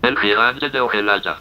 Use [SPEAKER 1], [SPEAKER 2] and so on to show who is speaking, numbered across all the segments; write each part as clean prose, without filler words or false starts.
[SPEAKER 1] El gigante de Ojelaga.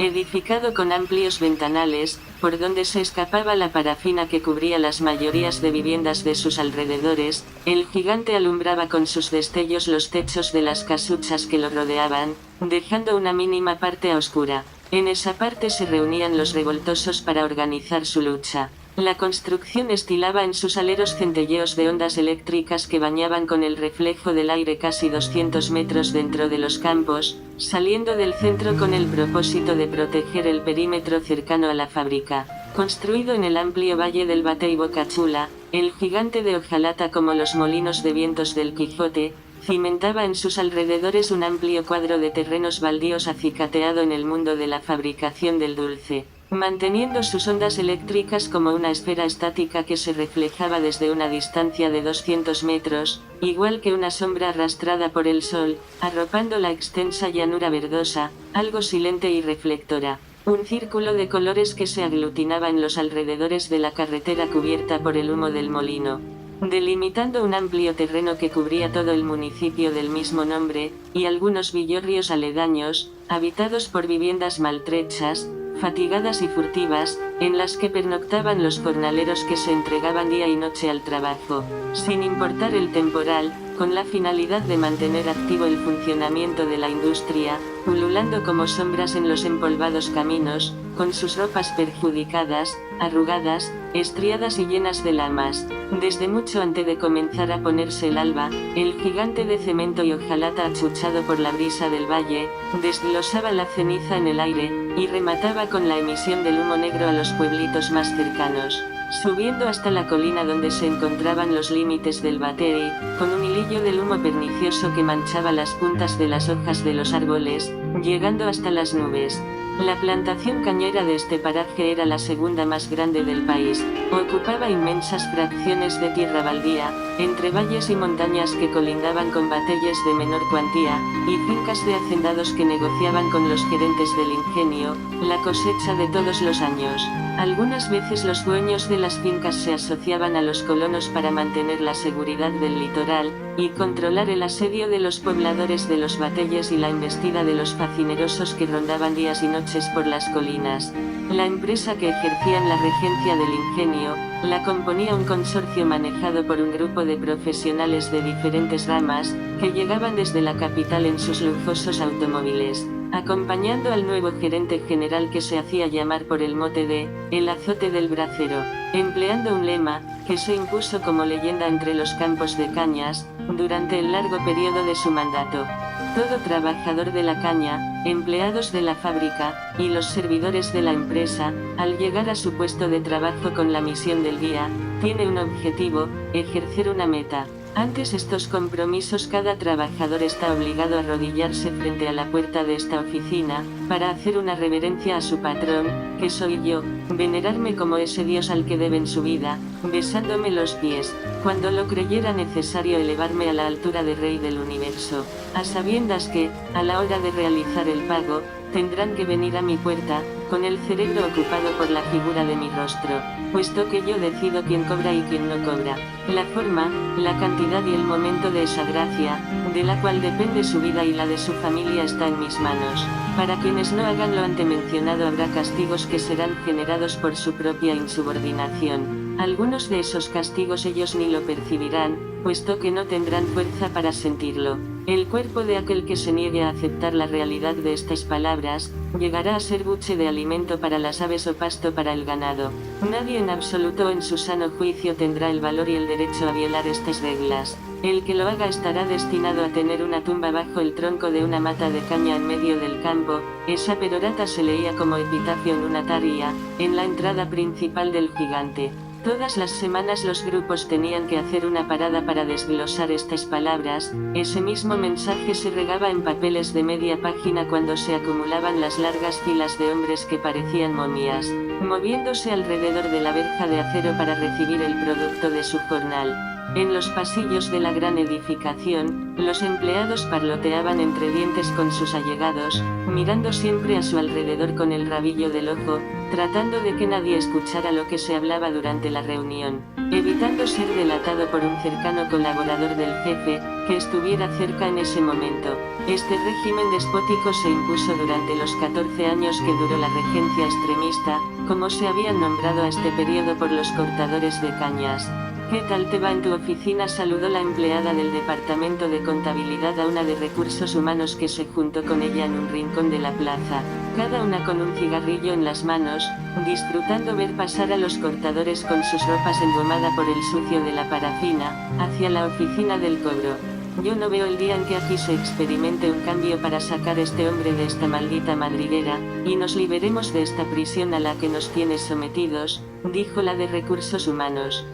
[SPEAKER 2] Edificado con amplios ventanales, por donde se escapaba la parafina que cubría las mayorías de viviendas de sus alrededores, el gigante alumbraba con sus destellos los techos de las casuchas que lo rodeaban, dejando una mínima parte a oscura. En esa parte se reunían los revoltosos para organizar su lucha. La construcción estilaba en sus aleros centelleos de ondas eléctricas que bañaban con el reflejo del aire casi 200 metros dentro de los campos, saliendo del centro con el propósito de proteger el perímetro cercano a la fábrica. Construido en el amplio valle del Bate y Bocachula, el gigante de hojalata, como los molinos de vientos del Quijote, cimentaba en sus alrededores un amplio cuadro de terrenos baldíos acicateado en el mundo de la fabricación del dulce, manteniendo sus ondas eléctricas como una esfera estática que se reflejaba desde una distancia de 200 metros, igual que una sombra arrastrada por el sol, arropando la extensa llanura verdosa, algo silente y reflectora. Un círculo de colores que se aglutinaba en los alrededores de la carretera cubierta por el humo del molino, delimitando un amplio terreno que cubría todo el municipio del mismo nombre, y algunos villorrios aledaños, habitados por viviendas maltrechas, fatigadas y furtivas, en las que pernoctaban los jornaleros que se entregaban día y noche al trabajo, sin importar el temporal, con la finalidad de mantener activo el funcionamiento de la industria, pululando como sombras en los empolvados caminos, con sus ropas perjudicadas, arrugadas, estriadas y llenas de lamas. Desde mucho antes de comenzar a ponerse el alba, el gigante de cemento y hojalata, achuchado por la brisa del valle, desglosaba la ceniza en el aire, y remataba con la emisión del humo negro a los pueblitos más cercanos, subiendo hasta la colina donde se encontraban los límites del Batey, con un hilillo del humo pernicioso que manchaba las puntas de las hojas de los árboles, llegando hasta las nubes. La plantación cañera de este paraje era la segunda más grande del país, ocupaba inmensas fracciones de tierra baldía, entre valles y montañas que colindaban con bateyes de menor cuantía, y fincas de hacendados que negociaban con los gerentes del ingenio, la cosecha de todos los años. Algunas veces los dueños de las fincas se asociaban a los colonos para mantener la seguridad del litoral, y controlar el asedio de los pobladores de los bateyes y la embestida de los facinerosos que rondaban días y noches por las colinas. La empresa que ejercía en la regencia del ingenio, la componía un consorcio manejado por un grupo de profesionales de diferentes ramas, que llegaban desde la capital en sus lujosos automóviles, acompañando al nuevo gerente general que se hacía llamar por el mote de "el azote del bracero", empleando un lema que se impuso como leyenda entre los campos de cañas durante el largo periodo de su mandato: todo trabajador de la caña, empleados de la fábrica y los servidores de la empresa, al llegar a su puesto de trabajo con la misión del día, tiene un objetivo: ejercer una meta. Antes estos compromisos, cada trabajador está obligado a arrodillarse frente a la puerta de esta oficina, para hacer una reverencia a su patrón, que soy yo, venerarme como ese Dios al que deben su vida, besándome los pies, cuando lo creyera necesario elevarme a la altura de Rey del Universo, a sabiendas que, a la hora de realizar el pago, tendrán que venir a mi puerta, con el cerebro ocupado por la figura de mi rostro, puesto que yo decido quién cobra y quién no cobra, la forma, la cantidad y el momento de esa gracia, de la cual depende su vida y la de su familia, está en mis manos. Para quienes no hagan lo antemencionado habrá castigos que serán generados por su propia insubordinación. Algunos de esos castigos ellos ni lo percibirán, puesto que no tendrán fuerza para sentirlo. El cuerpo de aquel que se niegue a aceptar la realidad de estas palabras, llegará a ser buche de alimento para las aves o pasto para el ganado. Nadie en absoluto en su sano juicio tendrá el valor y el derecho a violar estas reglas. El que lo haga estará destinado a tener una tumba bajo el tronco de una mata de caña en medio del campo. Esa perorata se leía como epitafio en una taria, en la entrada principal del gigante. Todas las semanas los grupos tenían que hacer una parada para desglosar estas palabras. Ese mismo mensaje se regaba en papeles de media página cuando se acumulaban las largas filas de hombres que parecían momias, moviéndose alrededor de la verja de acero para recibir el producto de su jornal. En los pasillos de la gran edificación, los empleados parloteaban entre dientes con sus allegados, mirando siempre a su alrededor con el rabillo del ojo, tratando de que nadie escuchara lo que se hablaba durante la reunión. evitando ser delatado por un cercano colaborador del jefe, que estuviera cerca en ese momento. Este régimen despótico se impuso durante los 14 años que duró la regencia extremista, como se habían nombrado a este periodo por los cortadores de cañas. ¿Qué tal te va en tu oficina?, saludó la empleada del departamento de contabilidad a una de recursos humanos que se juntó con ella en un rincón de la plaza, cada una con un cigarrillo en las manos, disfrutando ver pasar a los cortadores con sus ropas engomada por el sucio de la parafina, hacia la oficina del cobro. Yo no veo el día en que aquí se experimente un cambio para sacar a este hombre de esta maldita madriguera, y nos liberemos de esta prisión a la que nos tiene sometidos, dijo la de recursos humanos.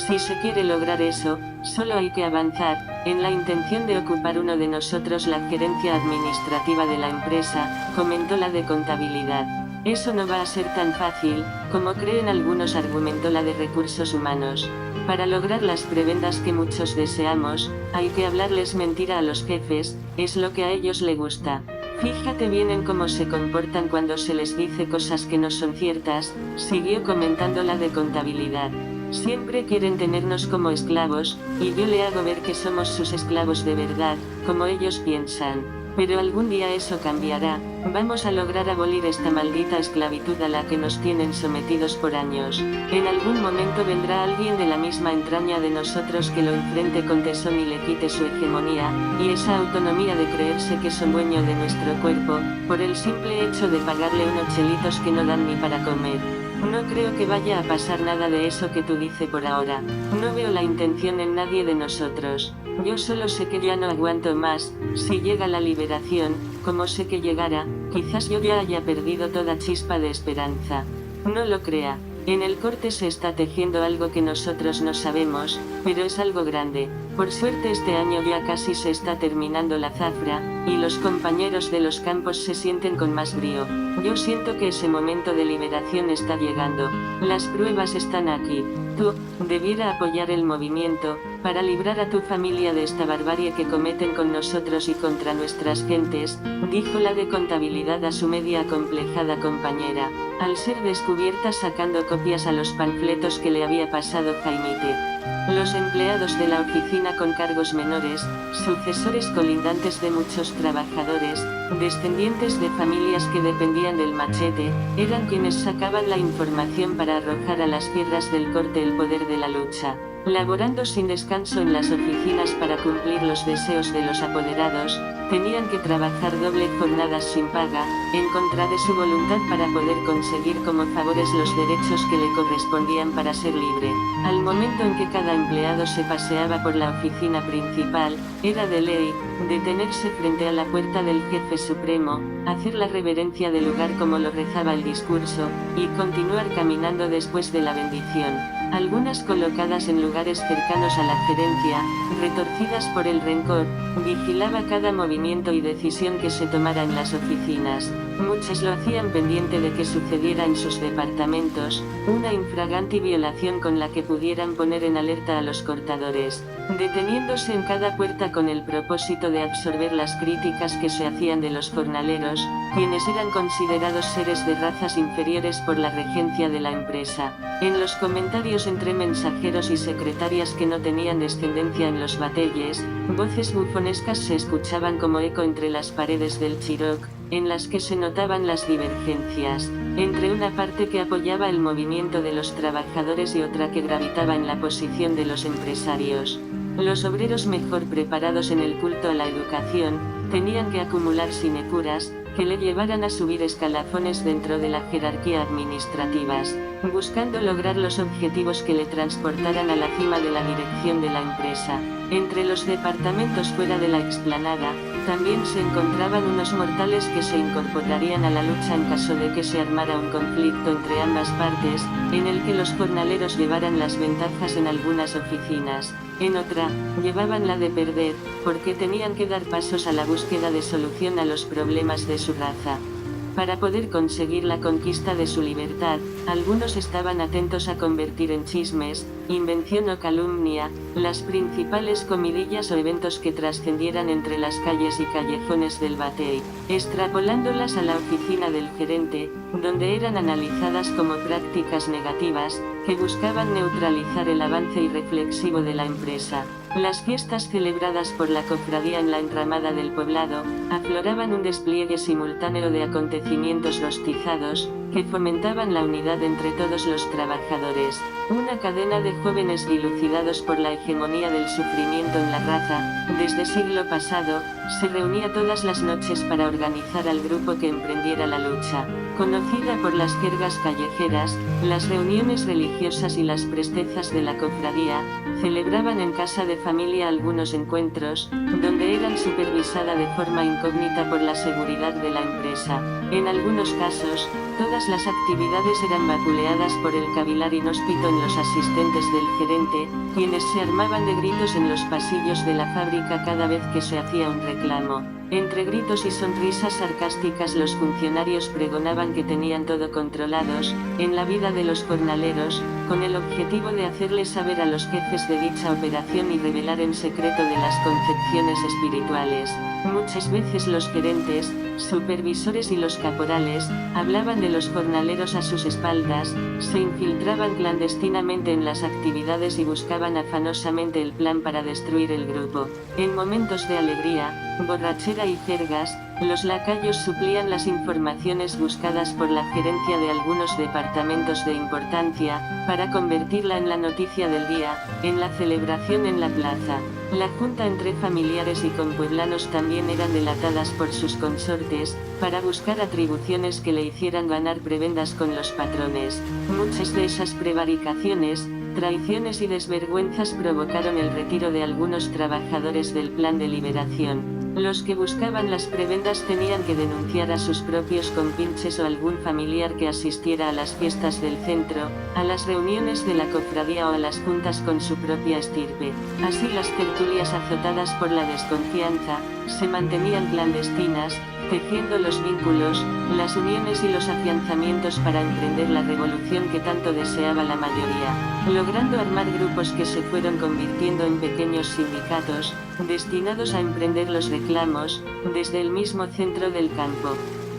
[SPEAKER 2] Si se quiere lograr eso, solo hay que avanzar, en la intención de ocupar uno de nosotros la gerencia administrativa de la empresa, comentó la de contabilidad. Eso no va a ser tan fácil, como creen algunos, argumentó la de recursos humanos. Para lograr las prebendas que muchos deseamos, hay que hablarles mentira a los jefes, es lo que a ellos les gusta. Fíjate bien en cómo se comportan cuando se les dice cosas que no son ciertas, siguió comentando la de contabilidad. Siempre quieren tenernos como esclavos, y yo le hago ver que somos sus esclavos de verdad, como ellos piensan. Pero algún día eso cambiará, vamos a lograr abolir esta maldita esclavitud a la que nos tienen sometidos por años. En algún momento vendrá alguien de la misma entraña de nosotros que lo enfrente con tesón y le quite su hegemonía, y esa autonomía de creerse que son dueño de nuestro cuerpo, por el simple hecho de pagarle unos chelitos que no dan ni para comer. No creo que vaya a pasar nada de eso que tú dices por ahora. No veo la intención en nadie de nosotros. Yo solo sé que ya no aguanto más. Si llega la liberación, como sé que llegará, quizás yo ya haya perdido toda chispa de esperanza. No lo crea. En el corte se está tejiendo algo que nosotros no sabemos, pero es algo grande. Por suerte este año ya casi se está terminando la zafra, y los compañeros de los campos se sienten con más brío. Yo siento que ese momento de liberación está llegando. Las pruebas están aquí. Tú, debiera apoyar el movimiento, para librar a tu familia de esta barbarie que cometen con nosotros y contra nuestras gentes, dijo la de contabilidad a su media acomplejada compañera, al ser descubierta sacando copias a los panfletos que le había pasado Jaimite. Los empleados de la oficina con cargos menores, sucesores colindantes de muchos trabajadores, descendientes de familias que dependían del machete, eran quienes sacaban la información para arrojar a las piedras del corte el poder de la lucha. Laborando sin descanso en las oficinas para cumplir los deseos de los apoderados, tenían que trabajar doble jornadas sin paga, en contra de su voluntad para poder conseguir como favores los derechos que le correspondían para ser libre. Al momento en que cada empleado se paseaba por la oficina principal, era de ley, detenerse frente a la puerta del jefe supremo, hacer la reverencia del lugar como lo rezaba el discurso, y continuar caminando después de la bendición. Algunas colocadas en lugares cercanos a la gerencia, retorcidas por el rencor, vigilaba cada movimiento y decisión que se tomara en las oficinas. Muchas lo hacían pendiente de que sucediera en sus departamentos, una infragante violación con la que pudieran poner en alerta a los cortadores, deteniéndose en cada puerta con el propósito de absorber las críticas que se hacían de los jornaleros, quienes eran considerados seres de razas inferiores por la regencia de la empresa. En los comentarios entre mensajeros y secretarias que no tenían descendencia en los batelles, voces bufonescas se escuchaban como eco entre las paredes del Chiroc, en las que se notaban las divergencias, entre una parte que apoyaba el movimiento de los trabajadores y otra que gravitaba en la posición de los empresarios. Los obreros mejor preparados en el culto a la educación, tenían que acumular sinecuras, que le llevaran a subir escalafones dentro de la jerarquía administrativas, buscando lograr los objetivos que le transportaran a la cima de la dirección de la empresa. Entre los departamentos fuera de la explanada, también se encontraban unos mortales que se incorporarían a la lucha en caso de que se armara un conflicto entre ambas partes, en el que los jornaleros llevaran las ventajas en algunas oficinas. En otra, llevaban la de perder, porque tenían que dar pasos a la búsqueda de solución a los problemas de su raza. Para poder conseguir la conquista de su libertad, algunos estaban atentos a convertir en chismes, invención o calumnia, las principales comidillas o eventos que trascendieran entre las calles y callejones del Batey, extrapolándolas a la oficina del gerente, donde eran analizadas como prácticas negativas, que buscaban neutralizar el avance irreflexivo de la empresa. Las fiestas celebradas por la cofradía en la entramada del poblado, afloraban un despliegue simultáneo de acontecimientos rostizados, que fomentaban la unidad entre todos los trabajadores. Una cadena de jóvenes dilucidados por la hegemonía del sufrimiento en la raza, desde siglo pasado, se reunía todas las noches para organizar al grupo que emprendiera la lucha. Conocida por las jergas callejeras, las reuniones religiosas y las prestezas de la cofradía, celebraban en casa de familia algunos encuentros, donde eran supervisada de forma incógnita por la seguridad de la empresa. En algunos casos, todas las actividades eran vapuleadas por el cavilar inhóspito en los asistentes del gerente, quienes se armaban de gritos en los pasillos de la fábrica cada vez que se hacía un reclamo. Entre gritos y sonrisas sarcásticas los funcionarios pregonaban que tenían todo controlados, en la vida de los jornaleros, con el objetivo de hacerles saber a los jefes de dicha operación y revelar en secreto de las concepciones espirituales. Muchas veces los gerentes, supervisores y los caporales, hablaban de los jornaleros a sus espaldas, se infiltraban clandestinamente en las actividades y buscaban afanosamente el plan para destruir el grupo. En momentos de alegría, borrachera y jergas, los lacayos suplían las informaciones buscadas por la gerencia de algunos departamentos de importancia, para convertirla en la noticia del día, en la celebración en la plaza. La junta entre familiares y compueblanos también eran delatadas por sus consortes, para buscar atribuciones que le hicieran ganar prebendas con los patrones. Muchas de esas prevaricaciones, traiciones y desvergüenzas provocaron el retiro de algunos trabajadores del plan de liberación. Los que buscaban las prebendas tenían que denunciar a sus propios compinches o algún familiar que asistiera a las fiestas del centro, a las reuniones de la cofradía o a las juntas con su propia estirpe. Así las tertulias azotadas por la desconfianza, se mantenían clandestinas, tejiendo los vínculos, las uniones y los afianzamientos para emprender la revolución que tanto deseaba la mayoría, logrando armar grupos que se fueron convirtiendo en pequeños sindicatos, destinados a emprender los reclamos, desde el mismo centro del campo.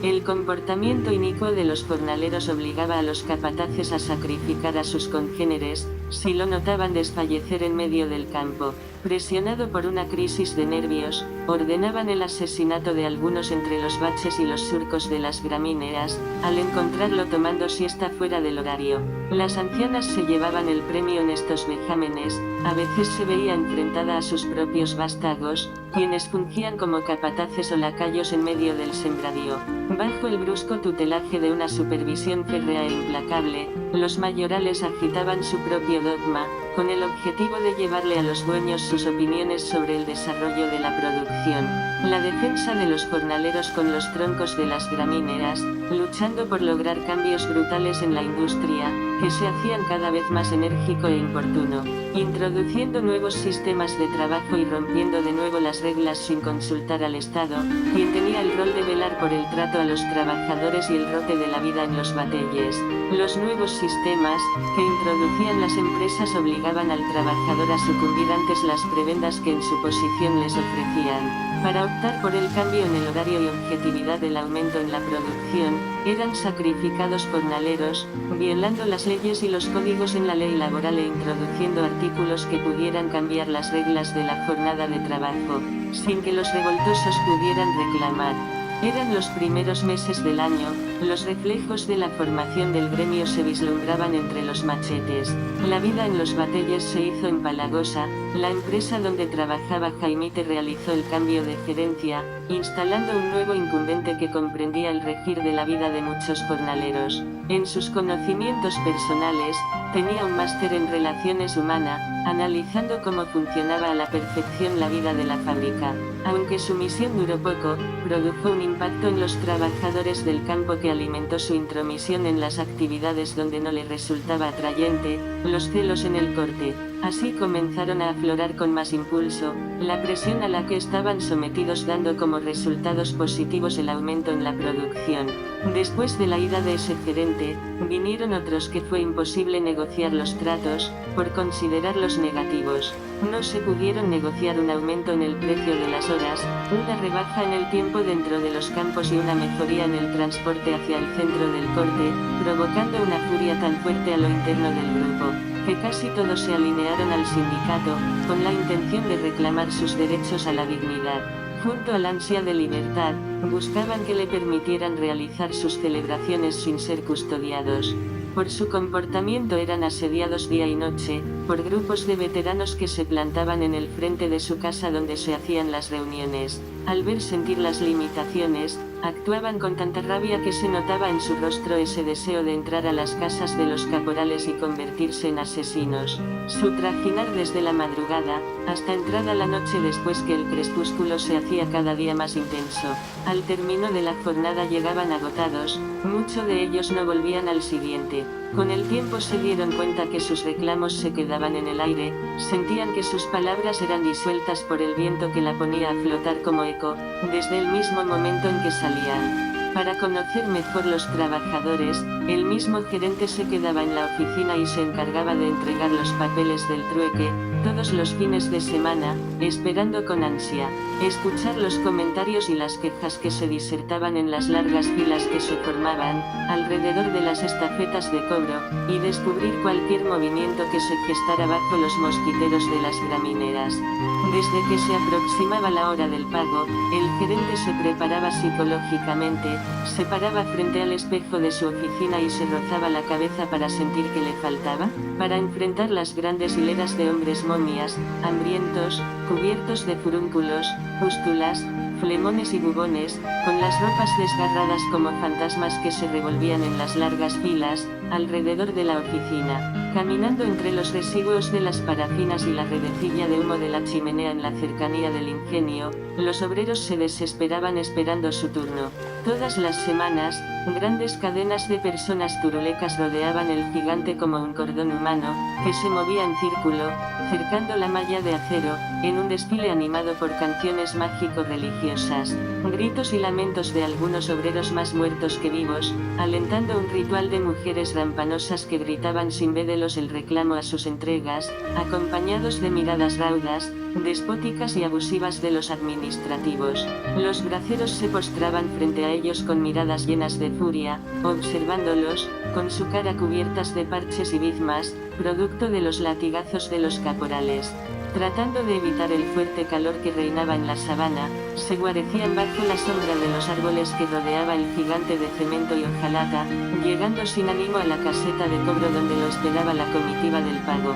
[SPEAKER 2] El comportamiento inicuo de los jornaleros obligaba a los capataces a sacrificar a sus congéneres, si lo notaban desfallecer en medio del campo. Presionado por una crisis de nervios, ordenaban el asesinato de algunos entre los baches y los surcos de las gramíneas, al encontrarlo tomando siesta fuera del horario. Las ancianas se llevaban el premio en estos vejámenes, a veces se veía enfrentada a sus propios vástagos, quienes fungían como capataces o lacayos en medio del sembradío. Bajo el brusco tutelaje de una supervisión férrea e implacable, los mayorales agitaban su propio dogma, con el objetivo de llevarle a los dueños sus opiniones sobre el desarrollo de la producción. La defensa de los jornaleros con los troncos de las gramíneas, luchando por lograr cambios brutales en la industria, que se hacían cada vez más enérgico e importuno, introduciendo nuevos sistemas de trabajo y rompiendo de nuevo las reglas sin consultar al Estado, quien tenía el rol de velar por el trato a los trabajadores y el rote de la vida en los bateyes. Los nuevos sistemas, que introducían las empresas obligaban al trabajador a sucumbir antes las prebendas que en su posición les ofrecían. Para optar por el cambio en el horario y objetividad del aumento en la producción, eran sacrificados jornaleros, violando las leyes y los códigos en la ley laboral e introduciendo artículos que pudieran cambiar las reglas de la jornada de trabajo, sin que los revoltosos pudieran reclamar. Eran los primeros meses del año, los reflejos de la formación del gremio se vislumbraban entre los machetes. La vida en los bateyes se hizo empalagosa, la empresa donde trabajaba Jaimite realizó el cambio de gerencia, instalando un nuevo incumbente que comprendía el regir de la vida de muchos jornaleros. En sus conocimientos personales, tenía un máster en relaciones humanas, analizando cómo funcionaba a la perfección la vida de la fábrica. Aunque su misión duró poco, produjo un impacto en los trabajadores del campo que alimentó su intromisión en las actividades donde no le resultaba atrayente, los celos en el corte. Así comenzaron a aflorar con más impulso, la presión a la que estaban sometidos, dando como resultados positivos el aumento en la producción. Después de la ida de ese gerente, vinieron otros que fue imposible negociar los tratos, por considerarlos negativos. No se pudieron negociar un aumento en el precio de las horas, una rebaja en el tiempo dentro de los campos y una mejoría en el transporte hacia el centro del corte, provocando una furia tan fuerte a lo interno del grupo, que casi todos se alinearon al sindicato, con la intención de reclamar sus derechos a la dignidad. Junto al ansia de libertad, buscaban que le permitieran realizar sus celebraciones sin ser custodiados. Por su comportamiento eran asediados día y noche, por grupos de veteranos que se plantaban en el frente de su casa donde se hacían las reuniones. Al ver sentir las limitaciones, actuaban con tanta rabia que se notaba en su rostro ese deseo de entrar a las casas de los caporales y convertirse en asesinos. Su trajinar desde la madrugada, hasta entrada la noche después que el crepúsculo se hacía cada día más intenso. Al término de la jornada llegaban agotados, muchos de ellos no volvían al siguiente. Con el tiempo se dieron cuenta que sus reclamos se quedaban en el aire, sentían que sus palabras eran disueltas por el viento que la ponía a flotar como eco, desde el mismo momento en que salían. Para conocer mejor los trabajadores, el mismo gerente se quedaba en la oficina y se encargaba de entregar los papeles del trueque, todos los fines de semana, esperando con ansia escuchar los comentarios y las quejas que se disertaban en las largas filas que se formaban alrededor de las estafetas de cobro, y descubrir cualquier movimiento que se gestara bajo los mosquiteros de las gramineras. Desde que se aproximaba la hora del pago, el gerente se preparaba psicológicamente, se paraba frente al espejo de su oficina y se rozaba la cabeza para sentir que le faltaba, para enfrentar las grandes hileras de hombres momias, hambrientos, cubiertos de furúnculos, pústulas, flemones y bubones, con las ropas desgarradas como fantasmas que se revolvían en las largas filas, alrededor de la oficina, caminando entre los residuos de las parafinas y la redecilla de humo de la chimenea en la cercanía del ingenio. Los obreros se desesperaban esperando su turno. Todas las semanas, grandes cadenas de personas turulecas rodeaban el gigante como un cordón humano, que se movía en círculo, cercando la malla de acero, en un desfile animado por canciones mágico-religiosas, gritos y lamentos de algunos obreros más muertos que vivos, alentando un ritual de mujeres rampanosas que gritaban sin vedelos el reclamo a sus entregas, acompañados de miradas raudas, despóticas y abusivas de los administrativos. Los braceros se postraban frente a ellos con miradas llenas de furia, observándolos, con su cara cubiertas de parches y bizmas, producto de los latigazos de los caporales. Tratando de evitar el fuerte calor que reinaba en la sabana, se guarecían bajo la sombra de los árboles que rodeaba el gigante de cemento y hojalata, llegando sin ánimo a la caseta de cobro donde lo esperaba la comitiva del pago.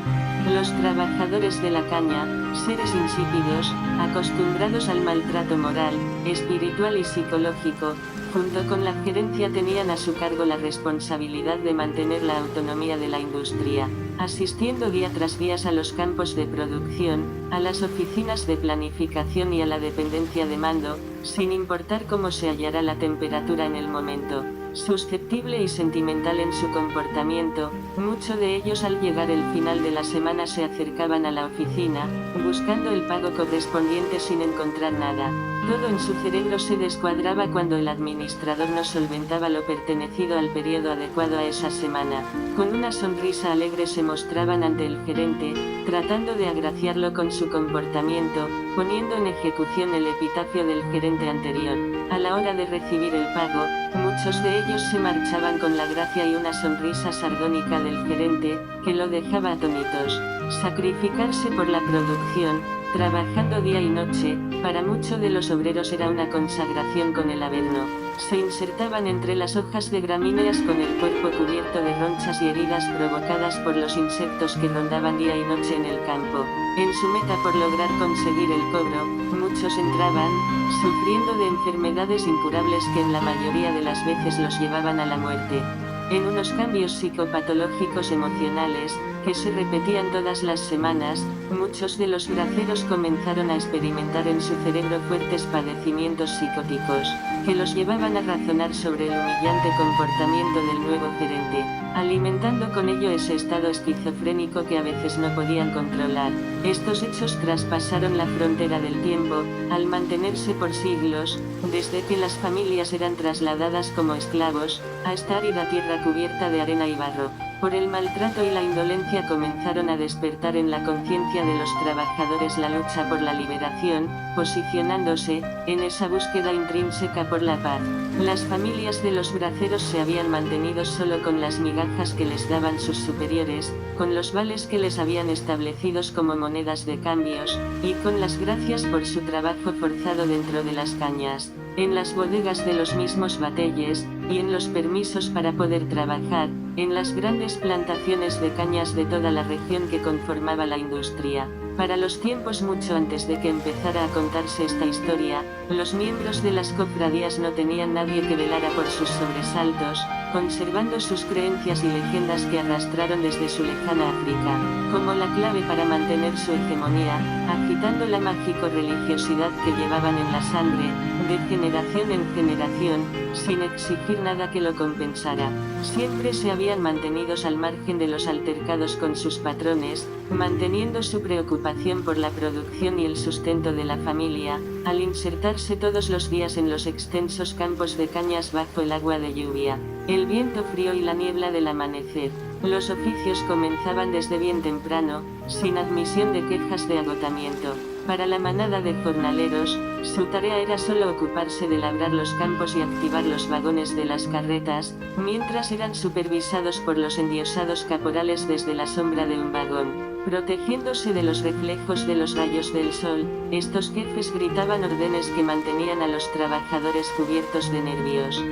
[SPEAKER 2] Los trabajadores de la caña, seres insípidos, acostumbrados al maltrato moral, espiritual y psicológico, junto con la gerencia tenían a su cargo la responsabilidad de mantener la autonomía de la industria, asistiendo día tras día a los campos de producción, a las oficinas de planificación y a la dependencia de mando, sin importar cómo se hallara la temperatura en el momento. Susceptible y sentimental en su comportamiento, muchos de ellos al llegar el final de la semana se acercaban a la oficina, buscando el pago correspondiente sin encontrar nada. Todo en su cerebro se descuadraba cuando el administrador no solventaba lo pertenecido al periodo adecuado a esa semana. Con una sonrisa alegre se mostraban ante el gerente, tratando de agraciarlo con su comportamiento, poniendo en ejecución el epitafio del gerente anterior. A la hora de recibir el pago, muchos de ellos se marchaban con la gracia y una sonrisa sardónica del gerente, que lo dejaba atónitos. Sacrificarse por la producción, trabajando día y noche, para muchos de los obreros era una consagración con el averno. Se insertaban entre las hojas de gramíneas con el cuerpo cubierto de ronchas y heridas provocadas por los insectos que rondaban día y noche en el campo. En su meta por lograr conseguir el cobro, muchos entraban, sufriendo de enfermedades incurables que en la mayoría de las veces los llevaban a la muerte. En unos cambios psicopatológicos emocionales, que se repetían todas las semanas, muchos de los braceros comenzaron a experimentar en su cerebro fuertes padecimientos psicóticos. que los llevaban a razonar sobre el humillante comportamiento del nuevo gerente, alimentando con ello ese estado esquizofrénico que a veces no podían controlar. Estos hechos traspasaron la frontera del tiempo, al mantenerse por siglos, desde que las familias eran trasladadas como esclavos, a esta árida tierra cubierta de arena y barro. Por el maltrato y la indolencia comenzaron a despertar en la conciencia de los trabajadores la lucha por la liberación, posicionándose, en esa búsqueda intrínseca por la paz. Las familias de los braceros se habían mantenido solo con las migajas que les daban sus superiores, con los vales que les habían establecidos como monedas de cambios, y con las gracias por su trabajo forzado dentro de las cañas, en las bodegas de los mismos batelles, y en los permisos para poder trabajar, en las grandes plantaciones de cañas de toda la región que conformaba la industria. Para los tiempos mucho antes de que empezara a contarse esta historia, los miembros de las cofradías no tenían nadie que velara por sus sobresaltos, conservando sus creencias y leyendas que arrastraron desde su lejana África, como la clave para mantener su hegemonía, agitando la mágico-religiosidad que llevaban en la sangre, de generación en generación, sin exigir nada que lo compensara. Siempre se habían mantenido al margen de los altercados con sus patrones, manteniendo su preocupación por la producción y el sustento de la familia, al insertarse todos los días en los extensos campos de cañas bajo el agua de lluvia, el viento frío y la niebla del amanecer. Los oficios comenzaban desde bien temprano, sin admisión de quejas de agotamiento. Para la manada de jornaleros, su tarea era solo ocuparse de labrar los campos y activar los vagones de las carretas, mientras eran supervisados por los endiosados caporales desde la sombra de un vagón. Protegiéndose de los reflejos de los rayos del sol, estos jefes gritaban órdenes que mantenían a los trabajadores cubiertos de nervios.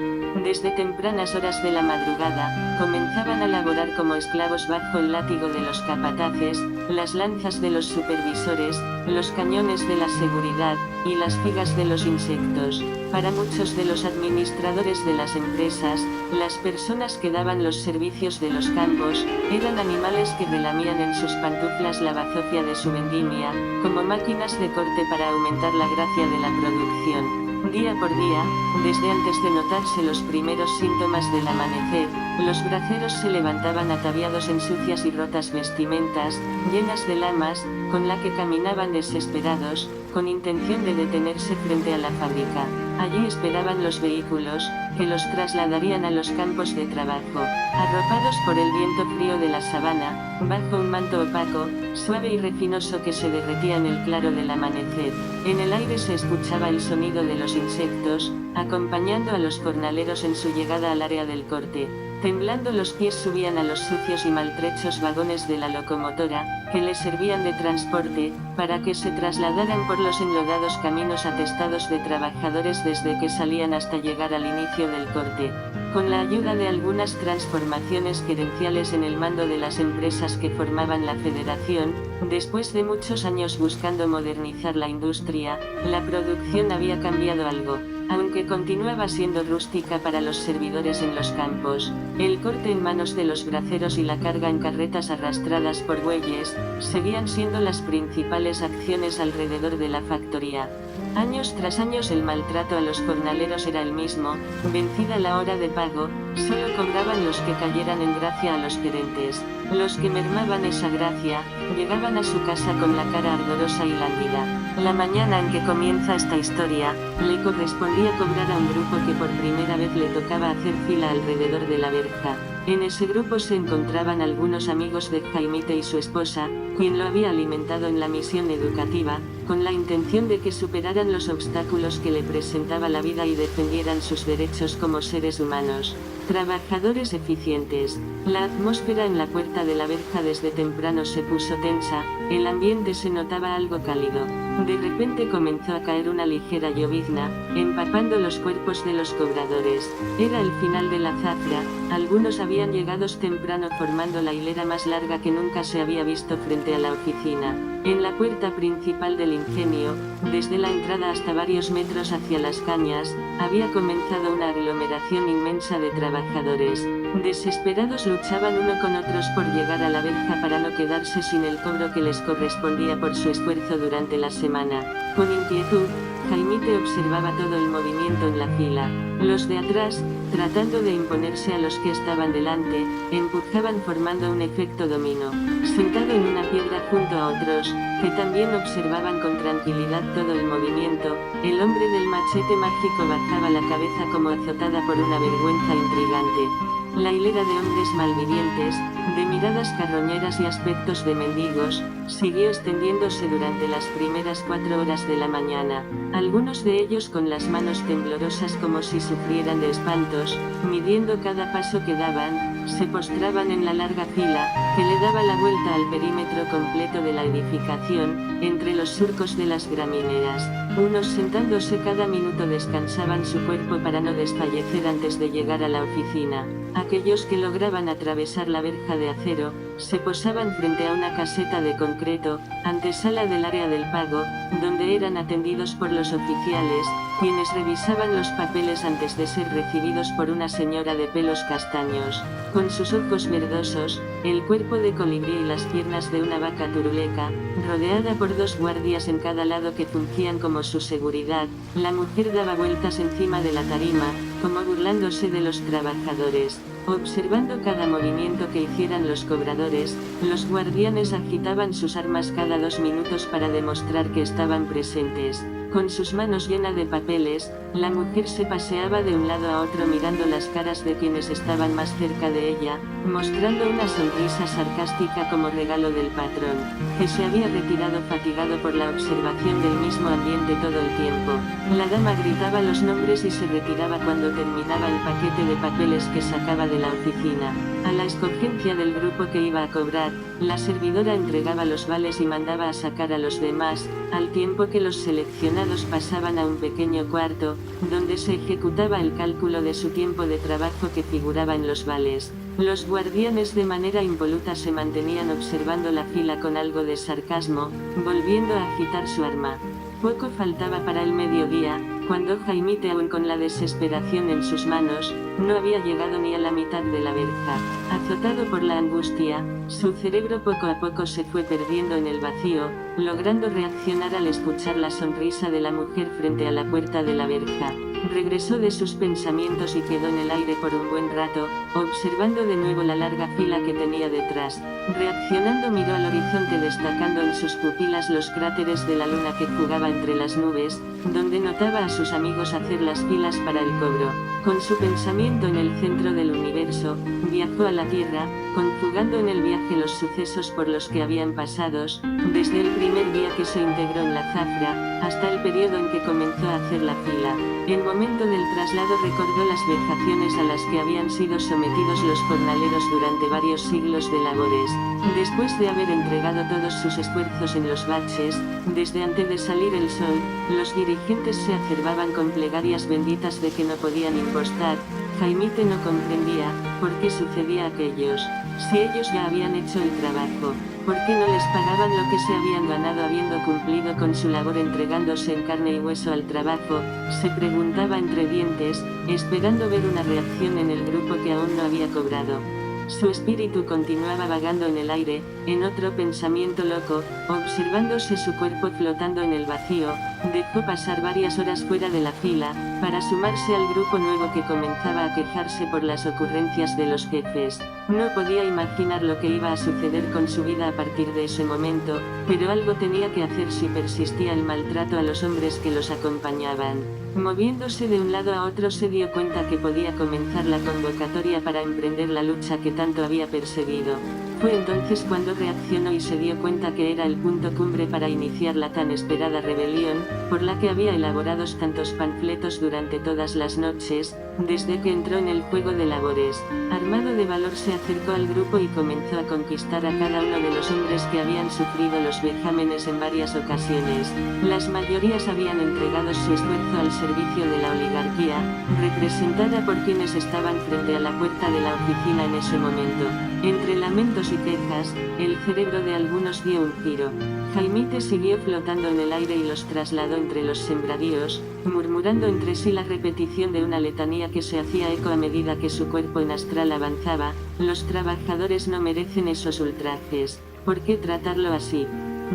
[SPEAKER 2] Desde tempranas horas de la madrugada, comenzaban a laborar como esclavos bajo el látigo de los capataces, las lanzas de los supervisores, los cañones de la seguridad, y las figas de los insectos. Para muchos de los administradores de las empresas, las personas que daban los servicios de los campos, eran animales que relamían en sus pantuflas la bazofia de su vendimia, como máquinas de corte para aumentar la gracia de la producción. Día por día, desde antes de notarse los primeros síntomas del amanecer, los braceros se levantaban ataviados en sucias y rotas vestimentas, llenas de lamas, con la que caminaban desesperados, con intención de detenerse frente a la fábrica. Allí esperaban los vehículos, que los trasladarían a los campos de trabajo, arropados por el viento frío de la sabana, bajo un manto opaco, suave y refinoso que se derretía en el claro del amanecer. En el aire se escuchaba el sonido de los insectos, acompañando a los jornaleros en su llegada al área del corte. Temblando los pies subían a los sucios y maltrechos vagones de la locomotora, que les servían de transporte, para que se trasladaran por los enlodados caminos atestados de trabajadores desde que salían hasta llegar al inicio del corte. Con la ayuda de algunas transformaciones gerenciales en el mando de las empresas que formaban la federación, después de muchos años buscando modernizar la industria, la producción había cambiado algo. Aunque continuaba siendo rústica para los servidores en los campos, el corte en manos de los braceros y la carga en carretas arrastradas por bueyes, seguían siendo las principales acciones alrededor de la factoría. Años tras años el maltrato a los jornaleros era el mismo, vencida la hora de pago, solo cobraban los que cayeran en gracia a los gerentes. Los que mermaban esa gracia, llegaban a su casa con la cara ardorosa y lánguida. La mañana en que comienza esta historia, le correspondía cobrar a un grupo que por primera vez le tocaba hacer fila alrededor de la verja. En ese grupo se encontraban algunos amigos de Jaimite y su esposa, quien lo había alimentado en la misión educativa, con la intención de que superaran los obstáculos que le presentaba la vida y defendieran sus derechos como seres humanos. Trabajadores eficientes. La atmósfera en la puerta de la verja desde temprano se puso tensa, el ambiente se notaba algo cálido. De repente comenzó a caer una ligera llovizna, empapando los cuerpos de los cobradores. Era el final de la zafra, algunos habían llegado temprano formando la hilera más larga que nunca se había visto frente a la oficina. En la puerta principal del ingenio, desde la entrada hasta varios metros hacia las cañas, había comenzado una aglomeración inmensa de trabajadores. Desesperados luchaban uno con otros por llegar a la verja para no quedarse sin el cobro que les correspondía por su esfuerzo durante la semana. Con inquietud, Jaimite observaba todo el movimiento en la fila. Los de atrás, tratando de imponerse a los que estaban delante, empujaban formando un efecto dominó. Sentado en una piedra junto a otros, que también observaban con tranquilidad todo el movimiento, el hombre del machete mágico bajaba la cabeza como azotada por una vergüenza intrigante. La hilera de hombres malvivientes, de miradas carroñeras y aspectos de mendigos, siguió extendiéndose durante las primeras 4 horas de la mañana. Algunos de ellos con las manos temblorosas como si sufrieran de espantos, midiendo cada paso que daban, se postraban en la larga fila, que le daba la vuelta al perímetro completo de la edificación, entre los surcos de las gramíneas. Unos sentándose cada minuto descansaban su cuerpo para no desfallecer antes de llegar a la oficina. Aquellos que lograban atravesar la verja de acero, se posaban frente a una caseta de concreto, antesala del área del pago, donde eran atendidos por los oficiales, quienes revisaban los papeles antes de ser recibidos por una señora de pelos castaños. Con sus ojos verdosos, el cuerpo de colibrí y las piernas de una vaca turuleca, rodeada por 2 guardias en cada lado que fungían como su seguridad, la mujer daba vueltas encima de la tarima, como burlándose de los trabajadores. Observando cada movimiento que hicieran los cobradores, los guardianes agitaban sus armas cada 2 minutos para demostrar que estaban presentes. Con sus manos llenas de papeles, la mujer se paseaba de un lado a otro mirando las caras de quienes estaban más cerca de ella, mostrando una sonrisa sarcástica como regalo del patrón, que se había retirado fatigado por la observación del mismo ambiente todo el tiempo. La dama gritaba los nombres y se retiraba cuando terminaba el paquete de papeles que sacaba de la oficina. A la escogencia del grupo que iba a cobrar, la servidora entregaba los vales y mandaba a sacar a los demás, al tiempo que los seleccionados pasaban a un pequeño cuarto, donde se ejecutaba el cálculo de su tiempo de trabajo que figuraba en los vales. Los guardianes de manera impoluta se mantenían observando la fila con algo de sarcasmo, volviendo a agitar su arma. Poco faltaba para el mediodía, cuando Jaimite, aún con la desesperación en sus manos, no había llegado ni a la mitad de la verja. Azotado por la angustia, su cerebro poco a poco se fue perdiendo en el vacío, logrando reaccionar al escuchar la sonrisa de la mujer frente a la puerta de la verja. Regresó de sus pensamientos y quedó en el aire por un buen rato, observando de nuevo la larga fila que tenía detrás. Reaccionando miró al horizonte destacando en sus pupilas los cráteres de la luna que jugaba entre las nubes, donde notaba a sus amigos hacer las filas para el cobro. Con su pensamiento en el centro del universo, viajó a la Tierra, conjugando en el viaje los sucesos por los que habían pasado, desde el primer día que se integró en la zafra, hasta el periodo en que comenzó a hacer la fila. El momento del traslado recordó las vejaciones a las que habían sido sometidos los jornaleros durante varios siglos de labores. Después de haber entregado todos sus esfuerzos en los baches, desde antes de salir el sol, los dirigentes se acerbaban con plegarias benditas de que no podían impostar. Jaimite no comprendía por qué sucedía aquellos. Si ellos ya habían hecho el trabajo, ¿por qué no les pagaban lo que se habían ganado habiendo cumplido con su labor entregándose en carne y hueso al trabajo? Se preguntaba entre dientes, esperando ver una reacción en el grupo que aún no había cobrado. Su espíritu continuaba vagando en el aire, en otro pensamiento loco, observándose su cuerpo flotando en el vacío. Dejó pasar varias horas fuera de la fila, para sumarse al grupo nuevo que comenzaba a quejarse por las ocurrencias de los jefes. No podía imaginar lo que iba a suceder con su vida a partir de ese momento, pero algo tenía que hacer si persistía el maltrato a los hombres que los acompañaban. Moviéndose de un lado a otro se dio cuenta que podía comenzar la convocatoria para emprender la lucha que tanto había perseguido. Fue entonces cuando reaccionó y se dio cuenta que era el punto cumbre para iniciar la tan esperada rebelión, por la que había elaborado tantos panfletos durante todas las noches, desde que entró en el juego de labores. Armado de valor se acercó al grupo y comenzó a conquistar a cada uno de los hombres que habían sufrido los vejámenes en varias ocasiones. Las mayorías habían entregado su esfuerzo al servicio de la oligarquía, representada por quienes estaban frente a la puerta de la oficina en ese momento. Entre lamentos y quejas, el cerebro de algunos dio un giro. Jaimite siguió flotando en el aire y los trasladó entre los sembradíos, murmurando entre sí la repetición de una letanía que se hacía eco a medida que su cuerpo en astral avanzaba. Los trabajadores no merecen esos ultrajes. ¿Por qué tratarlo así?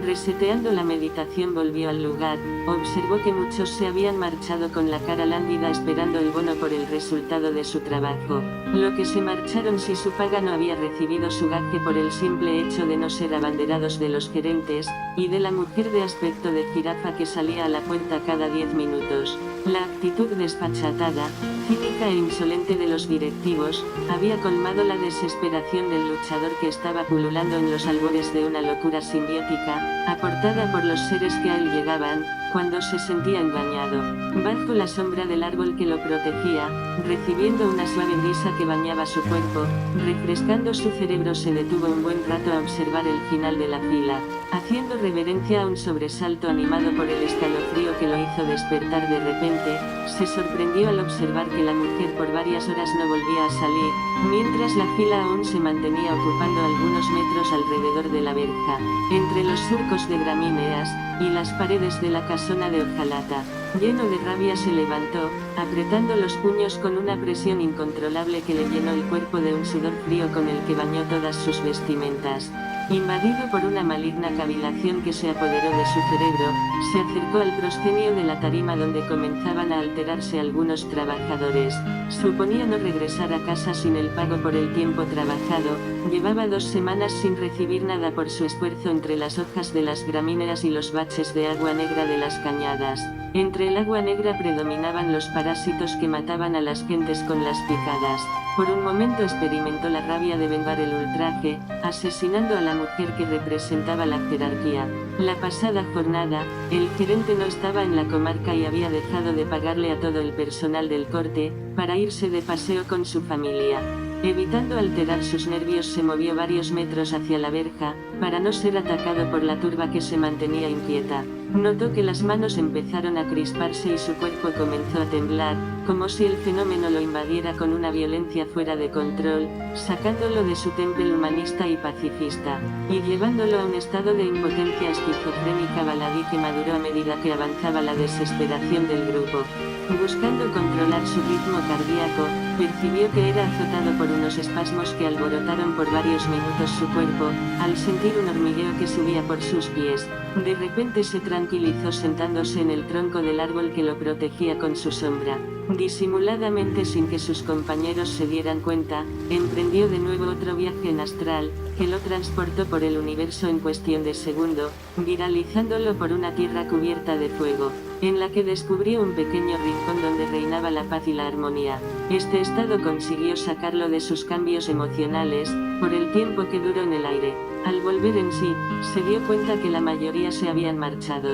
[SPEAKER 2] Reseteando la meditación volvió al lugar, observó que muchos se habían marchado con la cara lánguida esperando el bono por el resultado de su trabajo. Lo que se marcharon si su paga no había recibido su gaje por el simple hecho de no ser abanderados de los gerentes, y de la mujer de aspecto de jirafa que salía a la puerta cada 10 minutos. La actitud despachatada, cínica e insolente de los directivos, había colmado la desesperación del luchador que estaba pululando en los albores de una locura simbiótica, aportada por los seres que a él llegaban, cuando se sentía engañado. Bajo la sombra del árbol que lo protegía, recibiendo una suave brisa que bañaba su cuerpo, refrescando su cerebro, se detuvo un buen rato a observar el final de la fila, haciendo reverencia a un sobresalto animado por el escalofrío que lo hizo despertar de repente. Se sorprendió al observar que la mujer por varias horas no volvía a salir, mientras la fila aún se mantenía ocupando algunos metros alrededor de la verja, entre los surcos de gramíneas, y las paredes de la casona de hojalata. Lleno de rabia se levantó, apretando los puños con una presión incontrolable que le llenó el cuerpo de un sudor frío con el que bañó todas sus vestimentas. Invadido por una maligna cavilación que se apoderó de su cerebro, se acercó al proscenio de la tarima donde comenzaban a alterarse algunos trabajadores. Suponía no regresar a casa sin el pago por el tiempo trabajado, llevaba 2 semanas sin recibir nada por su esfuerzo entre las hojas de las gramíneas y los baches de agua negra de las cañadas. Entre el agua negra predominaban los parásitos que mataban a las gentes con las picadas. Por un momento experimentó la rabia de vengar el ultraje, asesinando a la mujer que representaba la jerarquía. La pasada jornada, el gerente no estaba en la comarca y había dejado de pagarle a todo el personal del corte, para irse de paseo con su familia. Evitando alterar sus nervios, se movió varios metros hacia la verja, para no ser atacado por la turba que se mantenía inquieta. Notó que las manos empezaron a crisparse y su cuerpo comenzó a temblar, como si el fenómeno lo invadiera con una violencia fuera de control, sacándolo de su temple humanista y pacifista, y llevándolo a un estado de impotencia esquizofrénica baladí que maduró a medida que avanzaba la desesperación del grupo. Buscando controlar su ritmo cardíaco, percibió que era azotado por unos espasmos que alborotaron por varios minutos su cuerpo, al sentir un hormigueo que subía por sus pies. De repente se tranquilizó sentándose en el tronco del árbol que lo protegía con su sombra. Disimuladamente, sin que sus compañeros se dieran cuenta, emprendió de nuevo otro viaje en astral, que lo transportó por el universo en cuestión de segundo, viralizándolo por una tierra cubierta de fuego, en la que descubrió un pequeño rincón donde reinaba la paz y la armonía. Este estado consiguió sacarlo de sus cambios emocionales, por el tiempo que duró en el aire. Al volver en sí, se dio cuenta que la mayoría se habían marchado.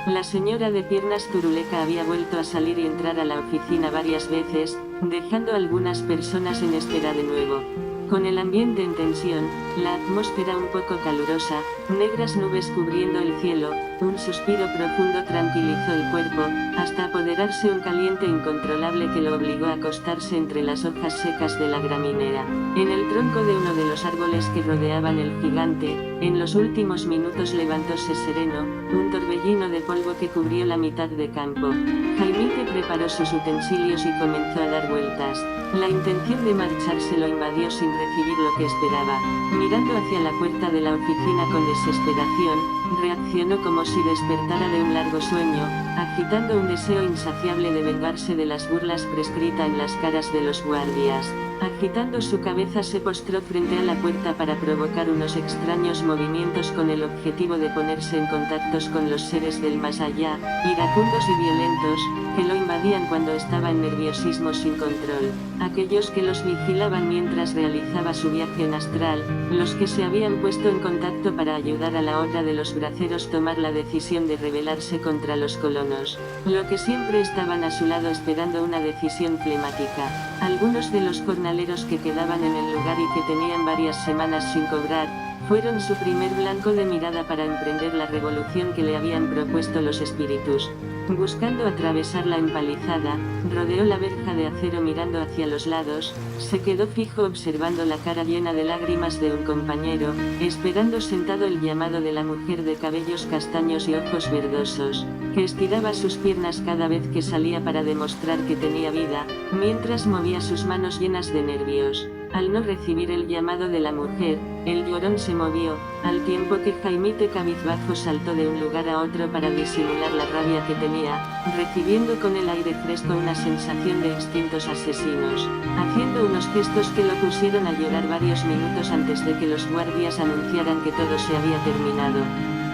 [SPEAKER 2] La señora de piernas turuleca había vuelto a salir y entrar a la oficina varias veces, dejando a algunas personas en espera de nuevo. Con el ambiente en tensión, la atmósfera un poco calurosa, negras nubes cubriendo el cielo, un suspiro profundo tranquilizó el cuerpo, hasta apoderarse un caliente incontrolable que lo obligó a acostarse entre las hojas secas de la gramínea. En el tronco de uno de los árboles que rodeaban el gigante, en los últimos minutos levantóse sereno, un torbellino de polvo que cubrió la mitad de campo. Jaimite preparó sus utensilios y comenzó a dar vueltas. La intención de marcharse lo invadió sin recibir lo que esperaba. Mirando hacia la puerta de la oficina con desesperación, reaccionó como si despertara de un largo sueño, agitando un deseo insaciable de vengarse de las burlas prescrita en las caras de los guardias. Agitando su cabeza, se postró frente a la puerta para provocar unos extraños movimientos con el objetivo de ponerse en contactos con los seres del más allá, iracundos y violentos, que lo invadían cuando estaba en nerviosismo sin control. Aquellos que los vigilaban mientras realizaba su viaje en astral, los que se habían puesto en contacto para ayudar a la horda de los braceros tomar la decisión de rebelarse contra los colonos. Lo que siempre estaban a su lado esperando una decisión flemática. Algunos de los jornaleros que quedaban en el lugar y que tenían varias semanas sin cobrar, fueron su primer blanco de mirada para emprender la revolución que le habían propuesto los espíritus. Buscando atravesar la empalizada, rodeó la verja de acero mirando hacia los lados, se quedó fijo observando la cara llena de lágrimas de un compañero, esperando sentado el llamado de la mujer de cabellos castaños y ojos verdosos, que estiraba sus piernas cada vez que salía para demostrar que tenía vida, mientras movía sus manos llenas de nervios. Al no recibir el llamado de la mujer, el llorón se movió, al tiempo que Jaimite cabizbajo saltó de un lugar a otro para disimular la rabia que tenía, recibiendo con el aire fresco una sensación de instintos asesinos, haciendo unos gestos que lo pusieron a llorar varios minutos antes de que los guardias anunciaran que todo se había terminado.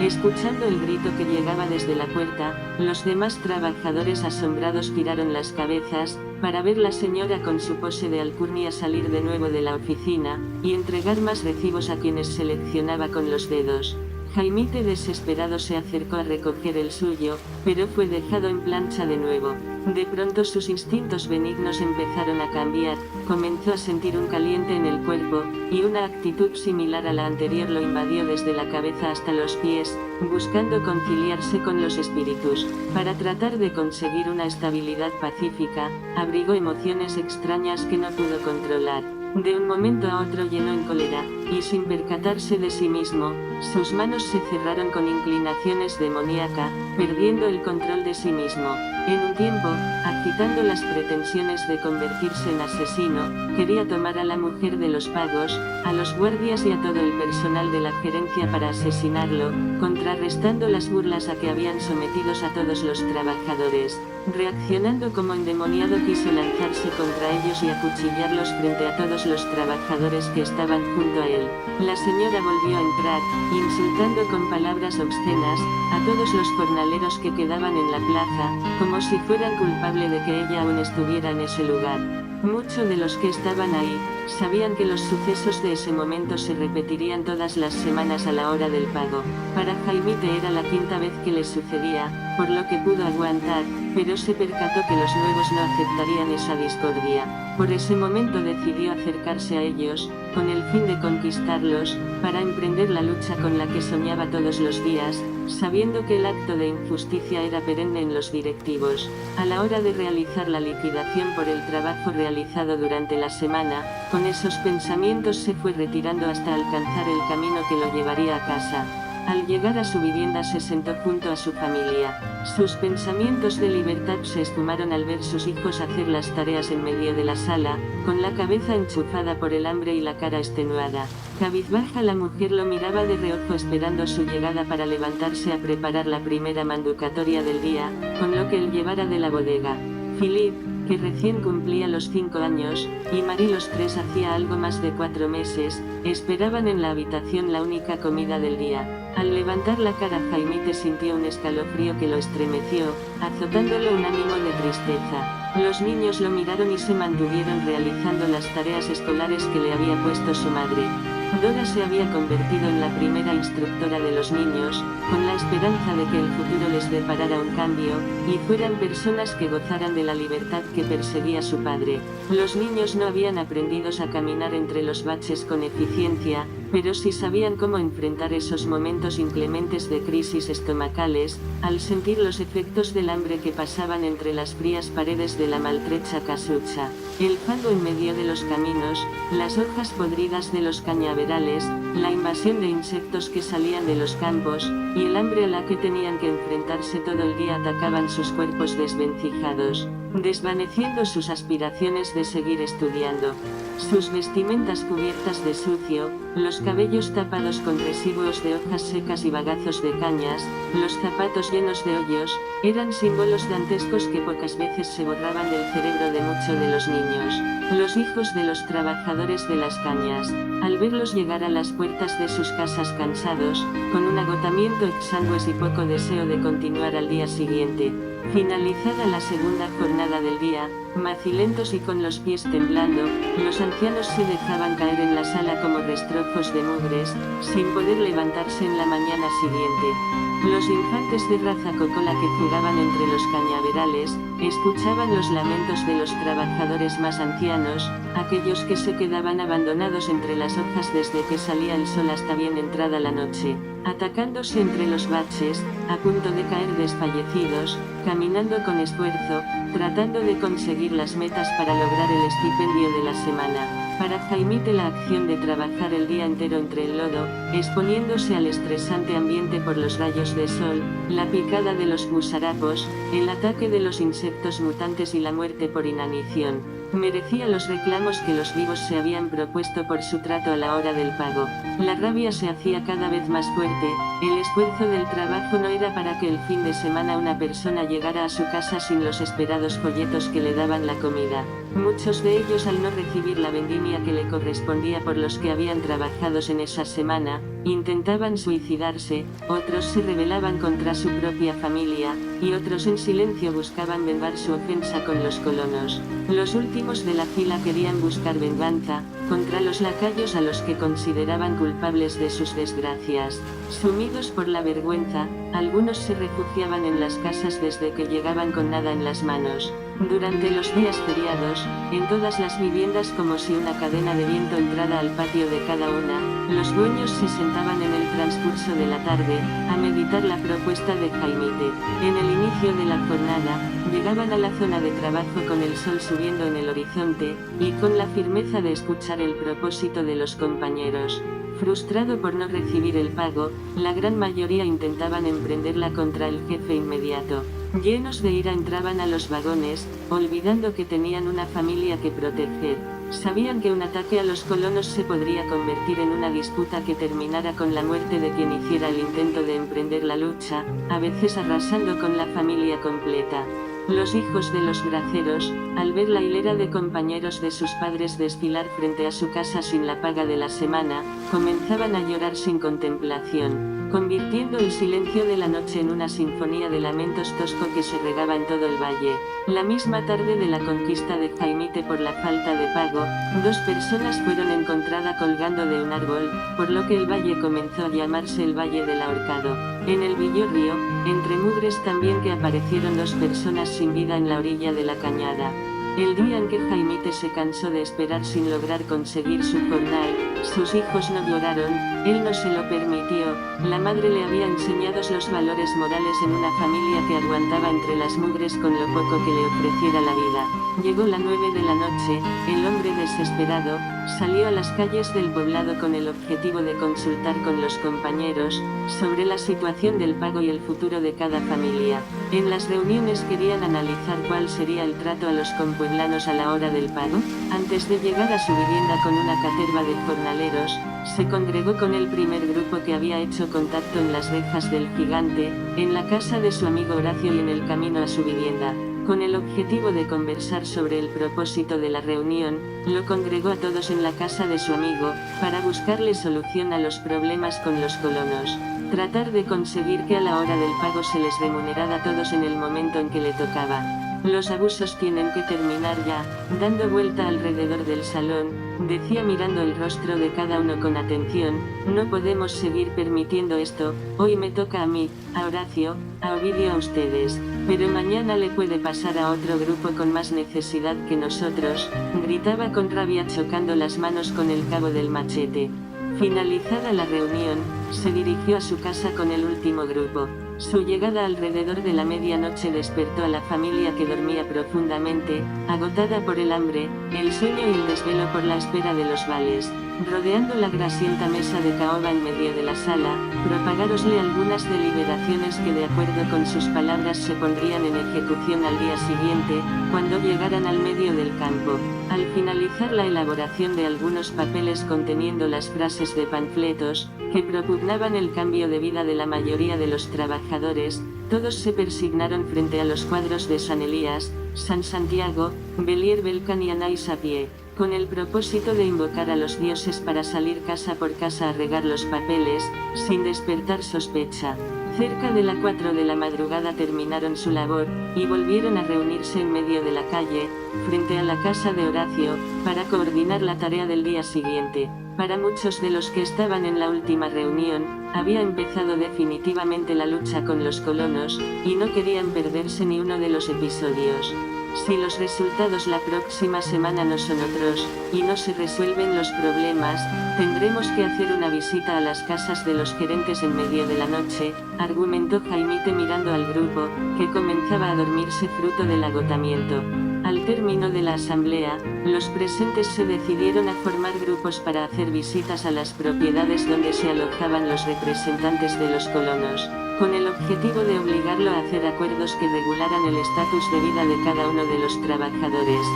[SPEAKER 2] Escuchando el grito que llegaba desde la puerta, los demás trabajadores asombrados giraron las cabezas, para ver la señora con su pose de alcurnia salir de nuevo de la oficina, y entregar más recibos a quienes seleccionaba con los dedos. Jaimite desesperado se acercó a recoger el suyo, pero fue dejado en plancha de nuevo. De pronto sus instintos benignos empezaron a cambiar, comenzó a sentir un caliente en el cuerpo, y una actitud similar a la anterior lo invadió desde la cabeza hasta los pies, buscando conciliarse con los espíritus. Para tratar de conseguir una estabilidad pacífica, abrigó emociones extrañas que no pudo controlar. De un momento a otro llenó en cólera, y sin percatarse de sí mismo, sus manos se cerraron con inclinaciones demoníacas, perdiendo el control de sí mismo. En un tiempo, agitando las pretensiones de convertirse en asesino, quería tomar a la mujer de los pagos, a los guardias y a todo el personal de la gerencia para asesinarlo, contrarrestando las burlas a que habían sometidos a todos los trabajadores. Reaccionando como endemoniado quiso lanzarse contra ellos y acuchillarlos frente a todos los trabajadores que estaban junto a él. La señora volvió a entrar, insultando con palabras obscenas, a todos los jornaleros que quedaban en la plaza, como si fueran culpable de que ella aún estuviera en ese lugar. Muchos de los que estaban ahí, sabían que los sucesos de ese momento se repetirían todas las semanas a la hora del pago. Para Jaimite era la quinta vez que le sucedía, por lo que pudo aguantar, pero se percató que los nuevos no aceptarían esa discordia. Por ese momento decidió acercarse a ellos, con el fin de conquistarlos, para emprender la lucha con la que soñaba todos los días, sabiendo que el acto de injusticia era perenne en los directivos. A la hora de realizar la liquidación por el trabajo realizado durante la semana, con esos pensamientos se fue retirando hasta alcanzar el camino que lo llevaría a casa. Al llegar a su vivienda se sentó junto a su familia. Sus pensamientos de libertad se esfumaron al ver sus hijos hacer las tareas en medio de la sala, con la cabeza enchufada por el hambre y la cara extenuada. Cabizbaja la mujer lo miraba de reojo esperando su llegada para levantarse a preparar la primera manducatoria del día, con lo que él llevara de la bodega. Philip, que recién cumplía los 5 años, y Marie los 3 hacía algo más de 4 meses, esperaban en la habitación la única comida del día. Al levantar la cara Jaimite sintió un escalofrío que lo estremeció, azotándolo un ánimo de tristeza. Los niños lo miraron y se mantuvieron realizando las tareas escolares que le había puesto su madre. Dora se había convertido en la primera instructora de los niños, con la esperanza de que el futuro les deparara un cambio, y fueran personas que gozaran de la libertad que perseguía su padre. Los niños no habían aprendido a caminar entre los baches con eficiencia, pero sí sabían cómo enfrentar esos momentos inclementes de crisis estomacales, al sentir los efectos del hambre que pasaban entre las frías paredes de la maltrecha casucha. El fango en medio de los caminos, las hojas podridas de los cañaverales, la invasión de insectos que salían de los campos, y el hambre a la que tenían que enfrentarse todo el día atacaban sus cuerpos desvencijados, desvaneciendo sus aspiraciones de seguir estudiando. Sus vestimentas cubiertas de sucio, los cabellos tapados con residuos de hojas secas y bagazos de cañas, los zapatos llenos de hoyos, eran símbolos dantescos que pocas veces se borraban del cerebro de muchos de los niños. Los hijos de los trabajadores de las cañas, al verlos llegar a las puertas de sus casas cansados, con un agotamiento exangües y poco deseo de continuar al día siguiente. Finalizada la segunda jornada del día, macilentos y con los pies temblando, los ancianos se dejaban caer en la sala como rastrojos de mugres, sin poder levantarse en la mañana siguiente. Los infantes de raza cocola que jugaban entre los cañaverales, escuchaban los lamentos de los trabajadores más ancianos, aquellos que se quedaban abandonados entre las hojas desde que salía el sol hasta bien entrada la noche, atacándose entre los baches, a punto de caer desfallecidos, caminando con esfuerzo, tratando de conseguir las metas para lograr el estipendio de la semana. Para Jaimite la acción de trabajar el día entero entre el lodo, exponiéndose al estresante ambiente por los rayos de sol, la picada de los gusarapos, el ataque de los insectos mutantes y la muerte por inanición, Merecía los reclamos que los vivos se habían propuesto por su trato a la hora del pago. La rabia se hacía cada vez más fuerte, el esfuerzo del trabajo no era para que el fin de semana una persona llegara a su casa sin los esperados folletos que le daban la comida. Muchos de ellos, al no recibir la vendimia que le correspondía por los que habían trabajado en esa semana, intentaban suicidarse, otros se rebelaban contra su propia familia, y otros en silencio buscaban vengar su ofensa con los colonos. Los últimos de la fila querían buscar venganza contra los lacayos a los que consideraban culpables de sus desgracias. Sumidos por la vergüenza, algunos se refugiaban en las casas desde que llegaban con nada en las manos. Durante los días feriados, en todas las viviendas, como si una cadena de viento entrara al patio de cada una, los dueños se sentaban en el transcurso de la tarde, a meditar la propuesta de Jaimite. En el inicio de la jornada, llegaban a la zona de trabajo con el sol subiendo en el horizonte, y con la firmeza de escuchar el propósito de los compañeros. Frustrado por no recibir el pago, la gran mayoría intentaban emprenderla contra el jefe inmediato. Llenos de ira entraban a los vagones, olvidando que tenían una familia que proteger. Sabían que un ataque a los colonos se podría convertir en una disputa que terminara con la muerte de quien hiciera el intento de emprender la lucha, a veces arrasando con la familia completa. Los hijos de los braceros, al ver la hilera de compañeros de sus padres desfilar frente a su casa sin la paga de la semana, comenzaban a llorar sin contemplación, convirtiendo el silencio de la noche en una sinfonía de lamentos tosco que se regaba en todo el valle. La misma tarde de la conquista de Jaimite por la falta de pago, 2 personas fueron encontradas colgando de un árbol, por lo que el valle comenzó a llamarse el Valle del Ahorcado. En el Villorrio, entre mugres también, que aparecieron 2 personas sin vida en la orilla de la cañada. El día en que Jaimite se cansó de esperar sin lograr conseguir su jornal, sus hijos no lloraron, él no se lo permitió. La madre le había enseñado los valores morales en una familia que aguantaba entre las mugres con lo poco que le ofreciera la vida. Llegó la 9 de la noche, el hombre desesperado salió a las calles del poblado con el objetivo de consultar con los compañeros sobre la situación del pago y el futuro de cada familia. En las reuniones querían analizar cuál sería el trato a los compueblanos a la hora del pago. Antes de llegar a su vivienda con una caterva de jornaleros, se congregó con el primer grupo que había hecho contacto en las rejas del Gigante, en la casa de su amigo Horacio y en el camino a su vivienda. Con el objetivo de conversar sobre el propósito de la reunión, lo congregó a todos en la casa de su amigo, para buscarle solución a los problemas con los colonos. Tratar de conseguir que a la hora del pago se les remunerara a todos en el momento en que le tocaba. Los abusos tienen que terminar ya. Dando vuelta alrededor del salón, decía mirando el rostro de cada uno con atención: no podemos seguir permitiendo esto. Hoy me toca a mí, a Horacio, a Ovidio, a ustedes. Pero mañana le puede pasar a otro grupo con más necesidad que nosotros, gritaba con rabia chocando las manos con el cabo del machete. Finalizada la reunión, se dirigió a su casa con el último grupo. Su llegada alrededor de la medianoche despertó a la familia, que dormía profundamente, agotada por el hambre, el sueño y el desvelo por la espera de los vales. Rodeando la grasienta mesa de caoba en medio de la sala, propagáronle algunas deliberaciones que, de acuerdo con sus palabras, se pondrían en ejecución al día siguiente, cuando llegaran al medio del campo. Al finalizar la elaboración de algunos papeles conteniendo las frases de panfletos, que propugnaban el cambio de vida de la mayoría de los trabajadores, todos se persignaron frente a los cuadros de San Elías, San Santiago, Belier Belcan y Anais a pie, con el propósito de invocar a los dioses para salir casa por casa a regar los papeles, sin despertar sospecha. Cerca de las 4 de la madrugada terminaron su labor, y volvieron a reunirse en medio de la calle, frente a la casa de Horacio, para coordinar la tarea del día siguiente. Para muchos de los que estaban en la última reunión, había empezado definitivamente la lucha con los colonos, y no querían perderse ni uno de los episodios. Si los resultados la próxima semana no son otros, y no se resuelven los problemas, tendremos que hacer una visita a las casas de los gerentes en medio de la noche, argumentó Jaimite mirando al grupo, que comenzaba a dormirse fruto del agotamiento. Al término de la asamblea, los presentes se decidieron a formar grupos para hacer visitas a las propiedades donde se alojaban los representantes de los colonos, con el objetivo de obligarlo a hacer acuerdos que regularan el estatus de vida de cada uno de los trabajadores.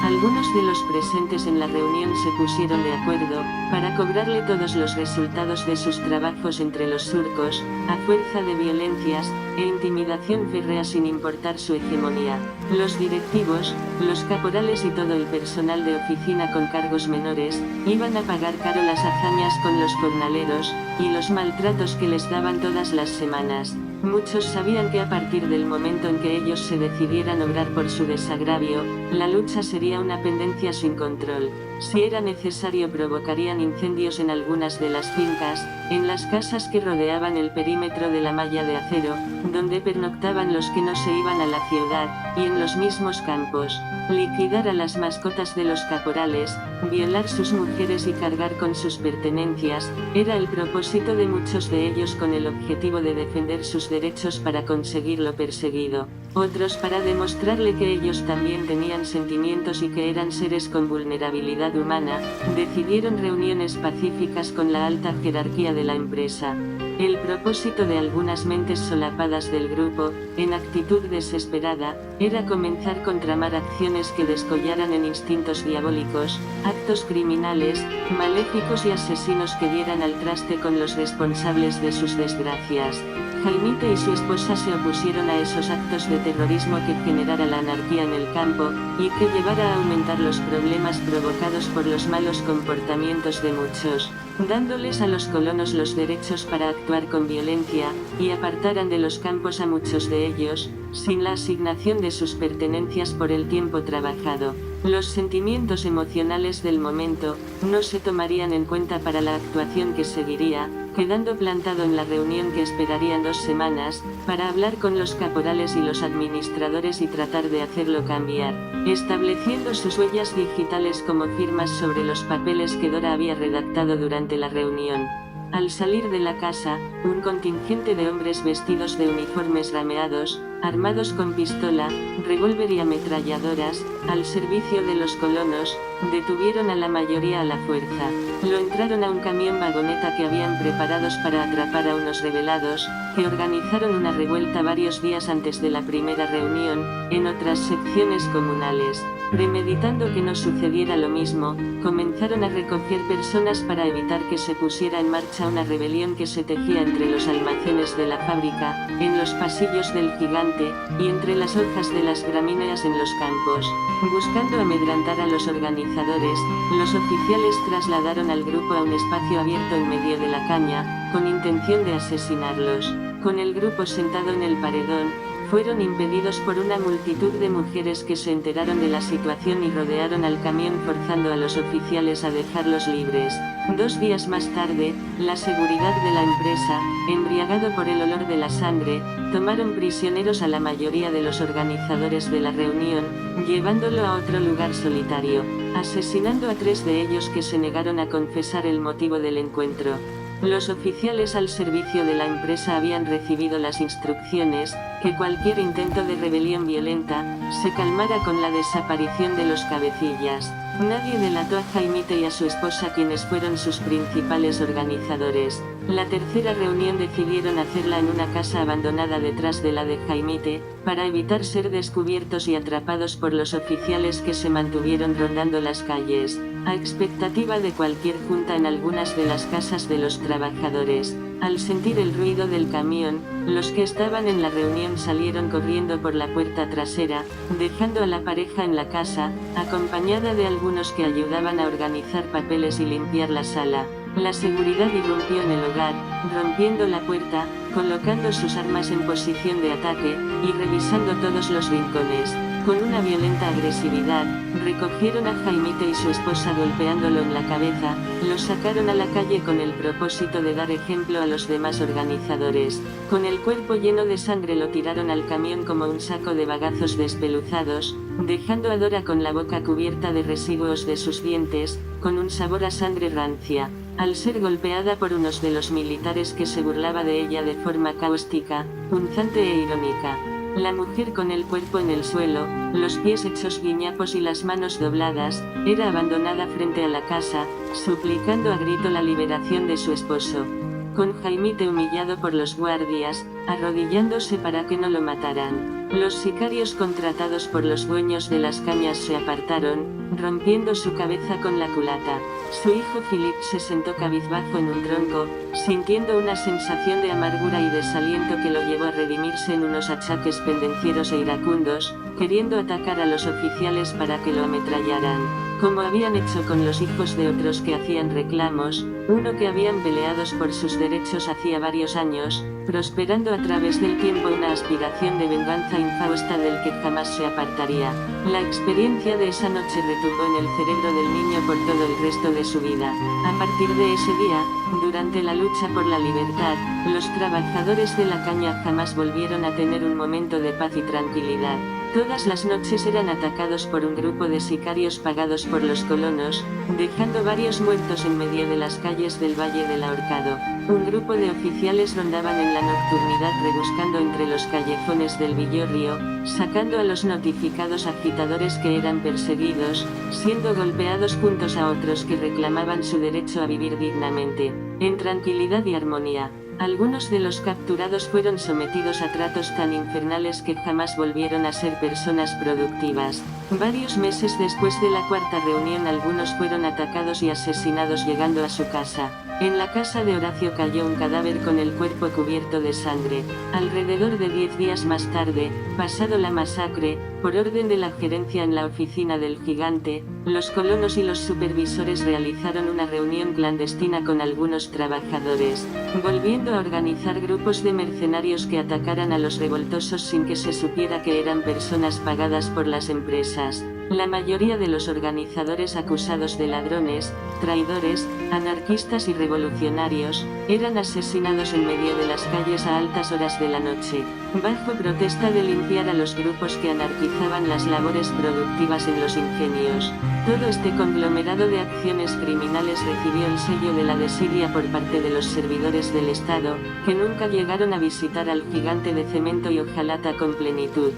[SPEAKER 2] Algunos de los presentes en la reunión se pusieron de acuerdo, para cobrarle todos los resultados de sus trabajos entre los surcos, a fuerza de violencias e intimidación férrea sin importar su hegemonía. Los directivos, los caporales y todo el personal de oficina con cargos menores, iban a pagar caro las hazañas con los jornaleros, y los maltratos que les daban todas las semanas. Muchos sabían que a partir del momento en que ellos se decidieran obrar por su desagravio, la lucha sería una pendencia sin control. Si era necesario provocarían incendios en algunas de las fincas, en las casas que rodeaban el perímetro de la malla de acero, donde pernoctaban los que no se iban a la ciudad, y en los mismos campos. Liquidar a las mascotas de los caporales, violar sus mujeres y cargar con sus pertenencias, era el propósito de muchos de ellos con el objetivo de defender sus derechos para conseguir lo perseguido. Otros para demostrarle que ellos también tenían sentimientos y que eran seres con vulnerabilidad humana, decidieron reuniones pacíficas con la alta jerarquía de la empresa. El propósito de algunas mentes solapadas del grupo, en actitud desesperada, era comenzar con tramar acciones que descollaran en instintos diabólicos, actos criminales, maléficos y asesinos que dieran al traste con los responsables de sus desgracias. Jaimite y su esposa se opusieron a esos actos de terrorismo que generara la anarquía en el campo, y que llevara a aumentar los problemas provocados por los malos comportamientos de muchos, dándoles a los colonos los derechos para actuar con violencia, y apartaran de los campos a muchos de ellos, sin la asignación de sus pertenencias por el tiempo trabajado. Los sentimientos emocionales del momento no se tomarían en cuenta para la actuación que seguiría, quedando plantado en la reunión que esperarían 2 semanas, para hablar con los caporales y los administradores y tratar de hacerlo cambiar, estableciendo sus huellas digitales como firmas sobre los papeles que Dora había redactado durante la reunión. Al salir de la casa, un contingente de hombres vestidos de uniformes rameados, armados con pistola, revólver y ametralladoras, al servicio de los colonos, detuvieron a la mayoría a la fuerza. Lo entraron a un camión vagoneta que habían preparados para atrapar a unos rebelados, que organizaron una revuelta varios días antes de la primera reunión, en otras secciones comunales. Premeditando que no sucediera lo mismo, comenzaron a recoger personas para evitar que se pusiera en marcha una rebelión que se tejía entre los almacenes de la fábrica, en los pasillos del gigante, y entre las hojas de las gramíneas en los campos. Buscando amedrantar a los organizadores, los oficiales trasladaron al grupo a un espacio abierto en medio de la caña, con intención de asesinarlos. Con el grupo sentado en el paredón, fueron impedidos por una multitud de mujeres que se enteraron de la situación y rodearon al camión forzando a los oficiales a dejarlos libres. 2 días más tarde, la seguridad de la empresa, embriagado por el olor de la sangre, tomaron prisioneros a la mayoría de los organizadores de la reunión, llevándolo a otro lugar solitario, asesinando a 3 de ellos que se negaron a confesar el motivo del encuentro. Los oficiales al servicio de la empresa habían recibido las instrucciones, que cualquier intento de rebelión violenta, se calmara con la desaparición de los cabecillas. Nadie delató a Jaimite y a su esposa, quienes fueron sus principales organizadores. La tercera reunión decidieron hacerla en una casa abandonada detrás de la de Jaimite, para evitar ser descubiertos y atrapados por los oficiales que se mantuvieron rondando las calles, a expectativa de cualquier junta en algunas de las casas de los trabajadores. Al sentir el ruido del camión, los que estaban en la reunión salieron corriendo por la puerta trasera, dejando a la pareja en la casa, acompañada de algunos que ayudaban a organizar papeles y limpiar la sala. La seguridad irrumpió en el hogar, rompiendo la puerta, colocando sus armas en posición de ataque, y revisando todos los rincones. Con una violenta agresividad, recogieron a Jaimite y su esposa golpeándolo en la cabeza, lo sacaron a la calle con el propósito de dar ejemplo a los demás organizadores. Con el cuerpo lleno de sangre lo tiraron al camión como un saco de bagazos despeluzados, dejando a Dora con la boca cubierta de residuos de sus dientes, con un sabor a sangre rancia. Al ser golpeada por unos de los militares que se burlaba de ella de forma cáustica, punzante e irónica. La mujer con el cuerpo en el suelo, los pies hechos guiñapos y las manos dobladas, era abandonada frente a la casa, suplicando a grito la liberación de su esposo. Con Jaimite humillado por los guardias, arrodillándose para que no lo mataran. Los sicarios contratados por los dueños de las cañas se apartaron, rompiendo su cabeza con la culata. Su hijo Philip se sentó cabizbajo en un tronco, sintiendo una sensación de amargura y desaliento que lo llevó a redimirse en unos achaques pendencieros e iracundos, queriendo atacar a los oficiales para que lo ametrallaran. Como habían hecho con los hijos de otros que hacían reclamos, uno que habían peleados por sus derechos hacía varios años, prosperando a través del tiempo una aspiración de venganza infausta del que jamás se apartaría. La experiencia de esa noche retumbó en el cerebro del niño por todo el resto de su vida. A partir de ese día, durante la lucha por la libertad, los trabajadores de la caña jamás volvieron a tener un momento de paz y tranquilidad. Todas las noches eran atacados por un grupo de sicarios pagados por los colonos, dejando varios muertos en medio de las calles del Valle del Ahorcado. Un grupo de oficiales rondaban en la nocturnidad rebuscando entre los callejones del Villorrio, sacando a los notificados agitadores que eran perseguidos, siendo golpeados juntos a otros que reclamaban su derecho a vivir dignamente, en tranquilidad y armonía. Algunos de los capturados fueron sometidos a tratos tan infernales que jamás volvieron a ser personas productivas. Varios meses después de la cuarta reunión algunos fueron atacados y asesinados llegando a su casa. En la casa de Horacio cayó un cadáver con el cuerpo cubierto de sangre. Alrededor de 10 días más tarde, pasado la masacre, por orden de la gerencia en la oficina del gigante, los colonos y los supervisores realizaron una reunión clandestina con algunos trabajadores, volviendo a organizar grupos de mercenarios que atacaran a los revoltosos sin que se supiera que eran personas pagadas por las empresas. La mayoría de los organizadores acusados de ladrones, traidores, anarquistas y revolucionarios, eran asesinados en medio de las calles a altas horas de la noche, bajo protesta de limpiar a los grupos que anarquizaban las labores productivas en los ingenios. Todo este conglomerado de acciones criminales recibió el sello de la desidia por parte de los servidores del Estado, que nunca llegaron a visitar al gigante de cemento y hojalata con plenitud.